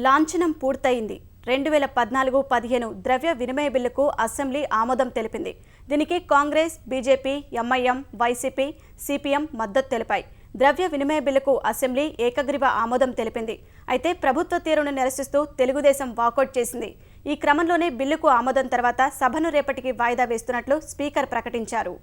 లాంఛనం పూర్తయింది. 2014-15 ద్రవ్య వినిమయ బిల్లుకు అసెంబ్లీ ఆమోదం తెలిపింది. దీనికి Congress, BJP, MIM, YCP, CPM మద్దతు తెలిపాయి. ద్రవ్య వినిమయ బిల్లుకు అసెంబ్లీ ఏకగ్రీవ ఆమోదం తెలిపింది. అయితే ప్రభుత్వ తీరును నిరసిస్తూ తెలుగుదేశం వాకౌట్ చేసింది. ఈ క్రమంలోనే బిల్లుకు ఆమోదం తర్వాత సభను రేపటికి వాయిదా వేస్తున్నట్లు స్పీకర్ ప్రకటించారు.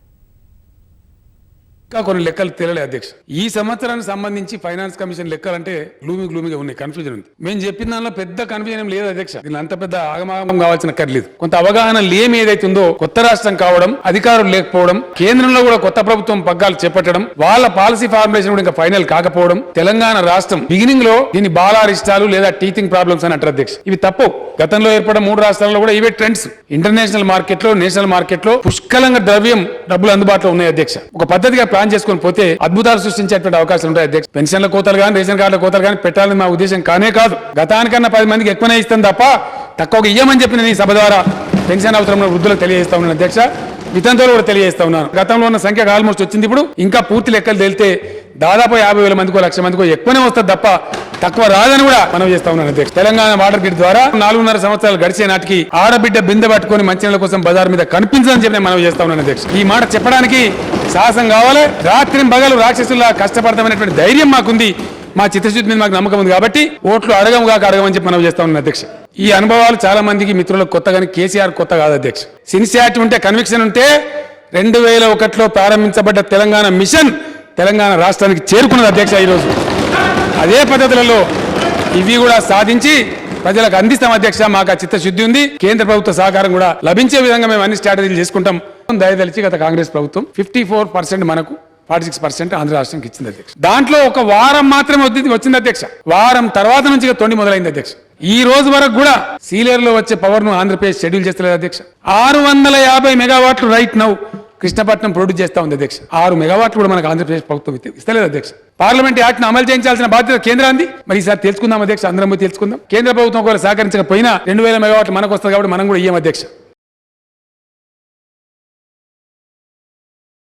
కొన్ని లెక్కలు తేలలే అధ్యక్ష. ఈ సంవత్సరానికి సంబంధించి ఫైనాన్స్ కమిషన్ లెక్కలంటే గ్లూమీగా ఉన్నాయి, కన్ఫ్యూజన్ ఉంది. మేము చెప్పిన దానిలో పెద్ద కన్ఫ్యూజన్ ఏం లేదు అధ్యక్ష. దీని అంత పెద్ద ఆగమాగం కావాల్సిన కర్లేదు. కొంత అవగాహన లేమి ఏదైతే ఉందో, కొత్త రాష్ట్రం కావడం, అధికారులు లేకపోవడం, కేంద్రంలో కూడా కొత్త ప్రభుత్వం పగ్గాలు చేపట్టడం, వాళ్ళ పాలసీ ఫార్ములేషన్ కూడా ఇంకా ఫైనల్ కాకపోవడం, తెలంగాణ రాష్ట్రం బిగినింగ్ లో దీన్ని బాలారిష్టాలు లేదా టీచింగ్ ప్రాబ్లమ్స్ అని అంటారు అధ్యక్ష. ఇవి తప్పు. గతంలో ఏర్పడిన 3 రాష్ట్రాల్లో కూడా ఇవే ట్రెండ్స్. ఇంటర్నేషనల్ మార్కెట్ లో, నేషనల్ మార్కెట్ లో పుష్కలంగా డబ్బులు అందుబాటులో ఉన్నాయి అధ్యక్ష. ఒక పద్ధతిగా ప్లాన్ చేసుకుని పోతే అద్భుతాలు సృష్టించేటువంటి అవకాశాలు ఉంటాయి అధ్యక్ష. పెన్షన్ల కోతలు కానీ, రేషన్ కార్డుల కోతలు కానీ పెట్టాలని మా ఉద్దేశం కానే కాదు. గతానికన్నా 10 మందికి ఎక్కువనే ఇస్తాం తప్ప తక్కువగా ఇయ్యమని చెప్పి నేను ఈ సభ ద్వారా పెన్షన్ అవసరం వృద్ధులకు తెలియజేస్తా ఉన్నాను అధ్యక్ష. వితంతువులు కూడా తెలియజేస్తా ఉన్నాను. గతంలో ఉన్న సంఖ్య ఆల్మోస్ట్ వచ్చింది. ఇప్పుడు ఇంకా పూర్తి లెక్కలు తేలితే దాదాపు 50,000 మందికో 1,00,000 మందికో ఎక్కువనే వస్తుంది తప్ప తక్కువ రాదని కూడా మనం చేస్తా ఉన్నాను అధ్యక్ష. తెలంగాణ వాటర్ గ్రిడ్ ద్వారా 4.5 సంవత్సరాలు గడిచే నాటికి ఆడబిడ్డ బిందె పట్టుకొని మంచినీళ్ళ కోసం బజార్ మీద కనిపించదని చెప్పి మనం చేస్తా ఉన్నాను అధ్యక్ష. ఈ మాట చెప్పడానికి సాహసం కావాలి. రాత్రి పగలు రాక్షసుల్లా కష్టపడతామనేటువంటి ధైర్యం మాకుంది. మా చిత్తశుద్ధి మీద మాకు నమ్మకం ఉంది కాబట్టి ఓట్లు అడగమని చెప్పి మనం చేస్తా ఉన్నాను అధ్యక్ష. ఈ అనుభవాలు చాలా మందికి మిత్రులకు కొత్త, కానీ కేసీఆర్ కొత్త కాదు అధ్యక్ష. సిన్సియారిటీ ఉంటే, కన్విక్షన్ ఉంటే 2001లో ప్రారంభించబడ్డ తెలంగాణ మిషన్ తెలంగాణ రాష్ట్రానికి చేరుకున్నది అధ్యక్ష. ఈరోజు అదే పద్ధతులలో ఇవి కూడా సాధించి ప్రజలకు అందిస్తాం అధ్యక్ష. మాకు ఆ చిత్తశుద్ధి ఉంది. కేంద్ర ప్రభుత్వ సహకారం కూడా లభించే విధంగా మేము అన్ని స్ట్రాటజీలు చేసుకుంటాం. దయదలిచి గత కాంగ్రెస్ ప్రభుత్వం 54% మనకు, 46% ఆంధ్ర రాష్ట్రానికి ఇచ్చింది అధ్యక్ష. దాంట్లో ఒక వారం మాత్రమే వచ్చింది అధ్యక్ష. వారం తర్వాత నుంచి తొండి మొదలైంది అధ్యక్ష. ఈ రోజు వరకు కూడా సీలియర్ లో వచ్చే పవర్ ను ఆంధ్రప్రదేశ్ షెడ్యూల్ చేస్తలేదు అధ్యక్ష. 650 మెగావాట్లు రైట్ నౌ కృష్ణపట్నం ప్రొడ్యూస్ చేస్తా ఉంది అధ్యక్ష. 6 మెగావాట్లు కూడా మనకు ఆంధ్రప్రదేశ్ ప్రభుత్వం ఇస్తలేదు అధ్యక్ష. పార్లమెంట్ యాక్ట్ ను అమలు చేయించాల్సిన బాధ్యత కేంద్రాన్ని. మరి ఈసారి తెలుసుకుందాం అధ్యక్ష, అందరం తెలుసుకుందాం. కేంద్ర ప్రభుత్వం ఒకవేళ సహకరించకపోయినా 2,000 మెగావాట్లు మనకు వస్తుంది కాబట్టి మనం కూడా ఇయ్యం అధ్యక్ష.